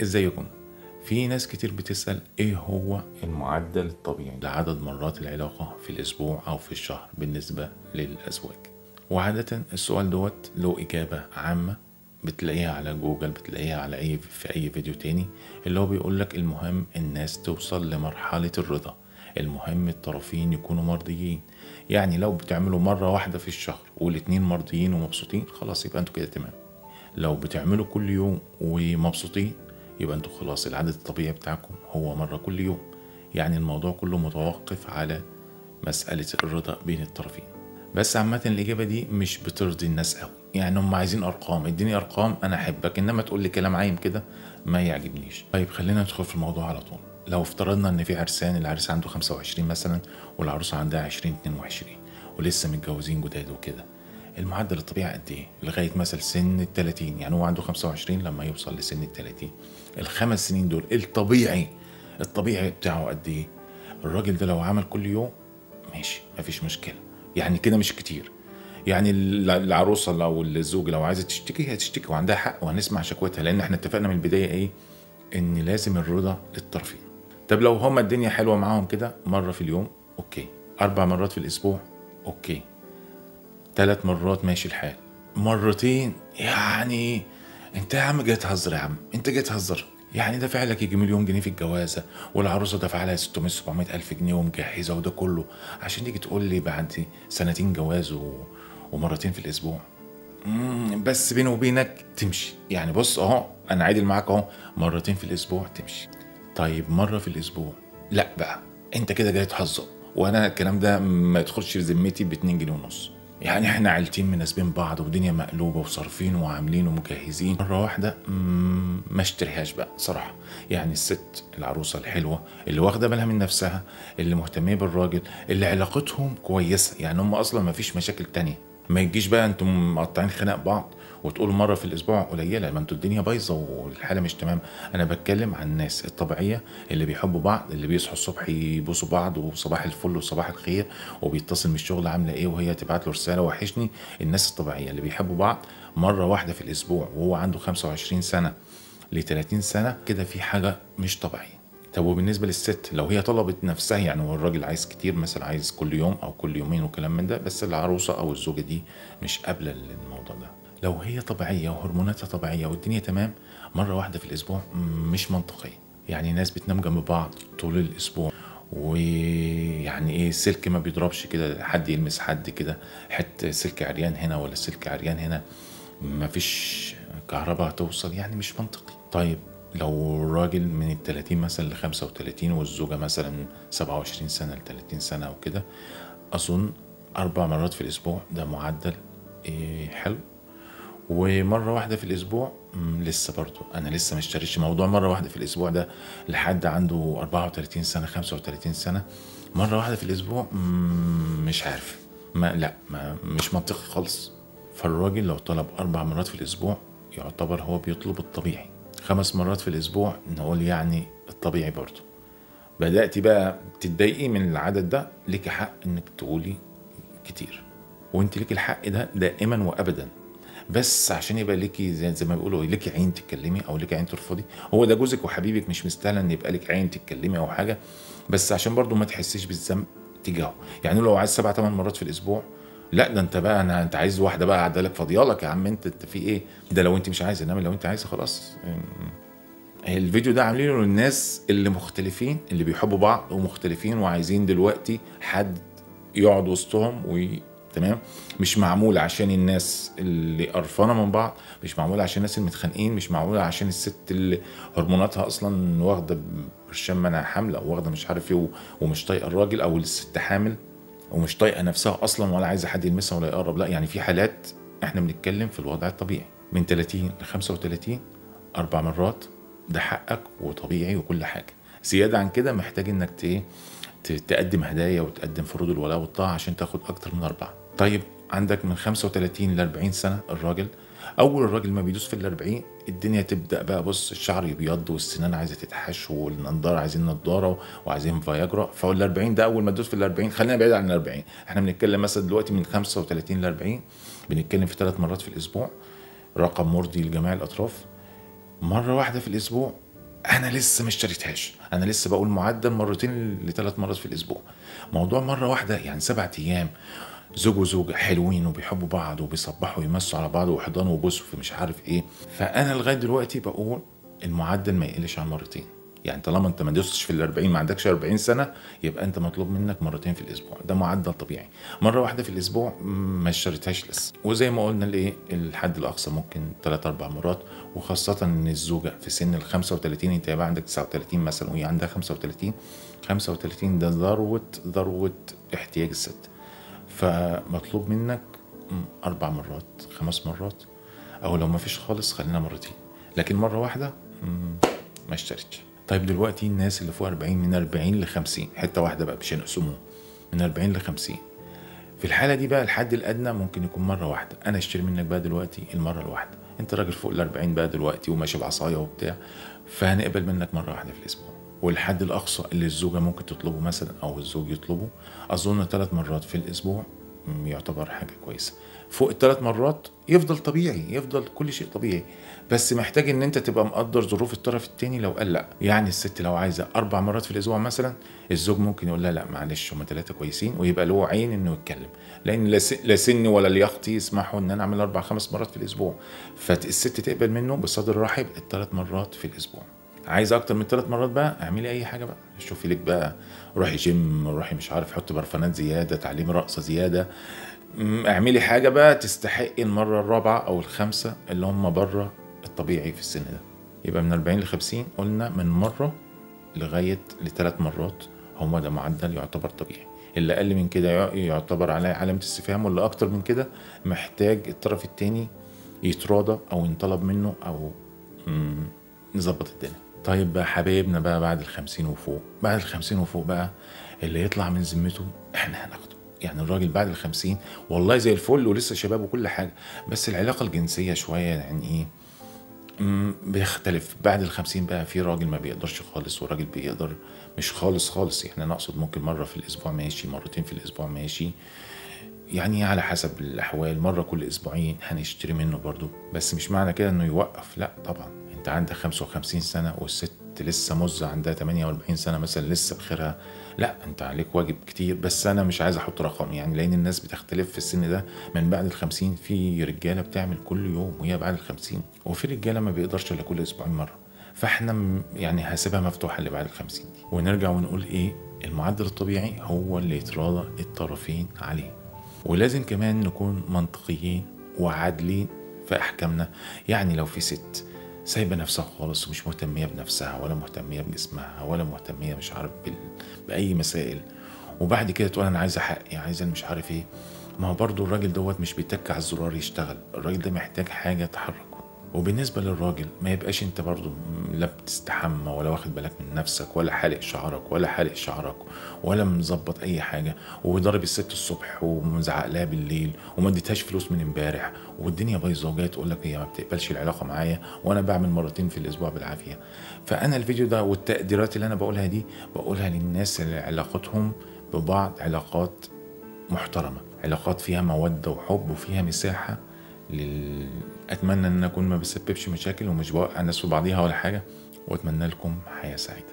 ازيكم؟ في ناس كتير بتسأل ايه هو المعدل الطبيعي لعدد مرات العلاقة في الاسبوع او في الشهر بالنسبة للازواج. وعادة السؤال دوت له اجابة عامة بتلاقيها على جوجل، بتلاقيها على في اي فيديو تاني، اللي هو بيقولك المهم الناس توصل لمرحلة الرضا، المهم الطرفين يكونوا مرضيين. يعني لو بتعملوا مرة واحدة في الشهر والاتنين مرضيين ومبسوطين، خلاص يبقى انتوا كده تمام. لو بتعملوا كل يوم ومبسوطين، يبقى انتوا خلاص العدد الطبيعي بتاعكم هو مرة كل يوم. يعني الموضوع كله متوقف على مسألة الرضا بين الطرفين. بس عامة الإجابة دي مش بترضي الناس قوي، يعني هم عايزين أرقام، اديني أرقام أنا أحبك، إنما تقول لي كلام عايم كده ما يعجبنيش. طيب خلينا ندخل في الموضوع على طول. لو افترضنا إن في عرسان، العريس عنده 25 مثلا والعروسة عندها 22 ولسه متجوزين جداد وكده، المعدل الطبيعي قد ايه لغايه مثلا سن ال 30؟ يعني هو عنده 25 لما يوصل لسن ال 30، الخمس سنين دول الطبيعي بتاعه قد ايه؟ الراجل ده لو عمل كل يوم ماشي مفيش مشكله، يعني كده مش كتير. يعني العروسه لو الزوج لو عايزه تشتكي هتشتكي وعندها حق وهنسمع شكوتها، لان احنا اتفقنا من البدايه ايه؟ ان لازم الرضا للطرفين. طب لو هما الدنيا حلوه معاهم كده، مره في اليوم اوكي، 4 مرات في الاسبوع اوكي، 3 مرات ماشي الحال، مرتين يعني انت يا عم جاي تهزر، يا عم انت جاي تهزر. يعني دافع لك يجي مليون جنيه في الجوازه، والعروسه دافعه لها 600 700 الف جنيه ومجهزه وده كله، عشان تيجي تقول لي بعد سنتين جواز ومرتين في الاسبوع؟ بس بيني وبينك تمشي. يعني بص اهو انا عادل معاك اهو، مرتين في الاسبوع تمشي. طيب مره في الاسبوع لا بقى، انت كده جاي تهزر، وانا الكلام ده ما يدخلش في ذمتي ب 2 جنيه ونص. يعني احنا عيلتين مناسبين بعض ودنيا مقلوبه وصارفين وعاملين ومجهزين، مره واحده ما اشتريهاش بقى صراحه. يعني الست العروسه الحلوه اللي واخده بالها من نفسها، اللي مهتميه بالراجل، اللي علاقتهم كويسه، يعني هم اصلا ما فيش مشاكل تانية. ما يجيش بقى انتم مقطعين خناق بعض وتقولوا مره في الاسبوع قليله، ما انتوا الدنيا بايظه والحاله مش تمام. انا بتكلم عن الناس الطبيعيه اللي بيحبوا بعض، اللي بيصحوا الصبح يبوسوا بعض وصباح الفل وصباح الخير، وبيتصل من الشغل عامله ايه وهي تبعت له رساله وحشني. الناس الطبيعيه اللي بيحبوا بعض مره واحده في الاسبوع وهو عنده 25 سنه ل 30 سنه، كده في حاجه مش طبيعيه. طب وبالنسبه للست لو هي طلبت نفسها، يعني هو الراجل عايز كتير مثلا، عايز كل يوم او كل يومين وكلام من ده، بس العروسه او الزوجه دي مش قابله للموضوع ده، لو هي طبيعيه وهرموناتها طبيعيه والدنيا تمام، مره واحده في الاسبوع مش منطقيه. يعني ناس بتنام جنب بعض طول الاسبوع، ويعني ايه السلك ما بيضربش كده، حد يلمس حد كده، حته سلك عريان هنا ولا سلك عريان هنا، ما فيش كهرباء توصل، يعني مش منطقي. طيب لو الراجل من ال 30 مثلا ل 35 والزوجة مثلا 27 سنة ل 30 سنة وكده، أظن 4 مرات في الأسبوع ده معدل حلو. ومرة واحدة في الأسبوع لسه برضو أنا لسه ما اشتريتش موضوع مرة واحدة في الأسبوع ده لحد عنده 34 سنة 35 سنة. مرة واحدة في الأسبوع مش عارف، مش منطقي خالص. فالراجل لو طلب 4 مرات في الأسبوع يعتبر هو بيطلب الطبيعي. 5 مرات في الأسبوع نقول يعني الطبيعي برضو. بدأتي بقى تتضايقي من العدد ده، ليكي حق انك تقولي كتير، وانت ليكي الحق ده دائما وابدا. بس عشان يبقى ليكي زي ما بيقولوا ليكي عين تتكلمي او ليكي عين ترفضي، هو ده جوزك وحبيبك مش مستاهله ان يبقى لك عين تتكلمي او حاجه، بس عشان برضو ما تحسيش بالذنب تجاهه. يعني لو عايز 7 8 مرات في الاسبوع، لا ده انت بقى انت عايز واحده بقى قاعده لك فاضيالك يا عم، انت في ايه؟ ده لو انت مش عايزه، انما لو انت عايزه خلاص. الفيديو ده عاملينه للناس اللي مختلفين، اللي بيحبوا بعض ومختلفين وعايزين دلوقتي حد يقعد وسطهم تمام. مش معمول عشان الناس اللي قرفانه من بعض، مش معمول عشان الناس المتخانقين، مش معمول عشان الست اللي هرموناتها اصلا واخده برشام منع حمل او واخده مش عارف ايه ومش طايقه الراجل، او الست حامل ومش طايقه نفسها اصلا ولا عايزه حد يلمسها ولا يقرب. لا يعني في حالات، احنا بنتكلم في الوضع الطبيعي من 30 ل 35 4 مرات، ده حقك وطبيعي وكل حاجه. زياده عن كده محتاج انك تقدم هدايا وتقدم فروض الولاء والطاعه عشان تاخد اكتر من 4. طيب عندك من 35 ل 40 سنه الراجل، اول الراجل ما بيدوس في ال 40 الدنيا تبدا بقى، بص الشعر يبيض والسنان عايزه تتحش والنضاره عايزين نضاره وعايزين فياجرا. فال 40 ده اول ما تدوس في ال 40، خلينا بعيد عن ال 40، احنا بنتكلم مثلا دلوقتي من 35 ل 40، بنتكلم في 3 مرات في الاسبوع، رقم مرضي لجميع الاطراف. مرة واحدة في الأسبوع انا لسه ما اشتريتهاش، انا لسه بقول معدل مرتين ل3 مرات في الاسبوع. موضوع مره واحده يعني 7 ايام زوج وزوجة حلوين وبيحبوا بعض وبيصبحوا ويمسوا على بعض وحضان وبوس ومش عارف ايه، فانا لغايه دلوقتي بقول المعدل ما يقلش عن مرتين. يعني طالما انت ما دوستش في ال40 ما عندكش 40 سنه، يبقى انت مطلوب منك مرتين في الاسبوع، ده معدل طبيعي. مره واحده في الاسبوع ما اشتريتهاش لسه. وزي ما قلنا الايه الحد الاقصى ممكن 3 4 مرات، وخاصه ان الزوجه في سن ال 35، انت يبقى عندك 39 مثلا وهي عندها 35. 35 ده ذروه احتياج الست، فمطلوب منك 4 مرات 5 مرات، او لو ما فيش خالص خلينا مرتين، لكن مره واحده ما اشتريتش. طيب دلوقتي الناس اللي فوق 40 من 40 ل 50، حته واحده بقى مش هنقسموها، من 40 ل 50. في الحاله دي بقى الحد الادنى ممكن يكون مره واحده. انا اشتري منك بقى دلوقتي المره الواحده، انت راجل فوق ال 40 بقى دلوقتي وماشي بعصايه وبتاع، فهنقبل منك مره واحده في الاسبوع. والحد الاقصى اللي الزوجه ممكن تطلبه مثلا او الزوج يطلبه، اظن 3 مرات في الاسبوع يعتبر حاجه كويسه. فوق ال3 مرات يفضل طبيعي، يفضل كل شيء طبيعي، بس محتاج ان انت تبقى مقدر ظروف الطرف التاني. لو قال لا، يعني الست لو عايزه 4 مرات في الاسبوع مثلا، الزوج ممكن يقول لها لا معلش هما 3 كويسين، ويبقى له عين انه يتكلم، لان لا سني ولا لياقتي يسمحوا ان انا اعمل 4 5 مرات في الاسبوع. فالست تقبل منه بصدر رحب ال3 مرات في الاسبوع. عايز اكتر من 3 مرات بقى اعملي اي حاجه بقى، شوفي لك بقى، روحي جيم، روحي مش عارف حطي برفانات زياده، تعليمي رقصه زياده، اعملي حاجه بقى تستحقي المره الرابعه او الخامسه اللي هم بره الطبيعي في السن ده. يبقى من 40 ل 50 قلنا من مره لغايه ل3 مرات، هم ده معدل يعتبر طبيعي. اللي اقل من كده يعتبر عليه علامه استفهام، واللي اكتر من كده محتاج الطرف التاني يتراضى او ينطلب منه او نظبط الدنيا. طيب بقى حبايبنا بقى بعد ال50 وفوق، بعد ال50 وفوق بقى اللي يطلع من ذمته احنا هناخده. يعني الراجل بعد ال50 والله زي الفل ولسه شباب وكل حاجه، بس العلاقه الجنسيه شويه يعني ايه بيختلف. بعد ال50 بقى في راجل ما بيقدرش خالص، وراجل بيقدر مش خالص خالص. يعني انا اقصد ممكن مره في الاسبوع ماشي، مرتين في الاسبوع ماشي، يعني على حسب الاحوال. مره كل اسبوعين هنشتري منه برضو، بس مش معنى كده انه يوقف، لا طبعا. انت عندك 55 سنه والست لسه مزه عندها 48 سنه مثلا لسه بخيرها، لا انت عليك واجب كتير. بس انا مش عايز احط رقم يعني، لان الناس بتختلف في السن ده. من بعد ال50 في رجاله بتعمل كل يوم وهي بعد ال50، وفي رجاله ما بيقدرش الا كل اسبوعين مره. فاحنا يعني هسيبها مفتوحه اللي بعد ال50 دي. ونرجع ونقول ايه، المعدل الطبيعي هو اللي يتراضى الطرفين عليه. ولازم كمان نكون منطقيين وعادلين في احكامنا. يعني لو في ست سايبه نفسها خالص ومش مهتميه بنفسها ولا مهتميه بجسمها ولا مهتميه مش عارف باي مسائل، وبعد كده تقول انا عايزه حقي، عايزه مش عارف ايه، ما هو برضو الراجل دوت مش بيتك على الزرار يشتغل، الراجل ده محتاج حاجه تحركه. وبالنسبه للراجل ما يبقاش انت برضو لا بتستحمى ولا واخد بالك من نفسك ولا حالق شعرك ولا حالق شعرك ولا مظبط اي حاجه، وضارب الست الصبح ومزعق لها بالليل وما اديتهاش فلوس من امبارح والدنيا بايظه، وجايه تقول لك هي ما بتقبلش العلاقه معايا وانا بعمل مرتين في الاسبوع بالعافيه. فانا الفيديو ده والتقديرات اللي انا بقولها دي بقولها للناس اللي علاقتهم ببعض علاقات محترمه، علاقات فيها موده وحب وفيها مساحه اتمنى ان اكون ما بسببش مشاكل ومش بوقع الناس في بعضيها ولا حاجه، واتمنى لكم حياه سعيده.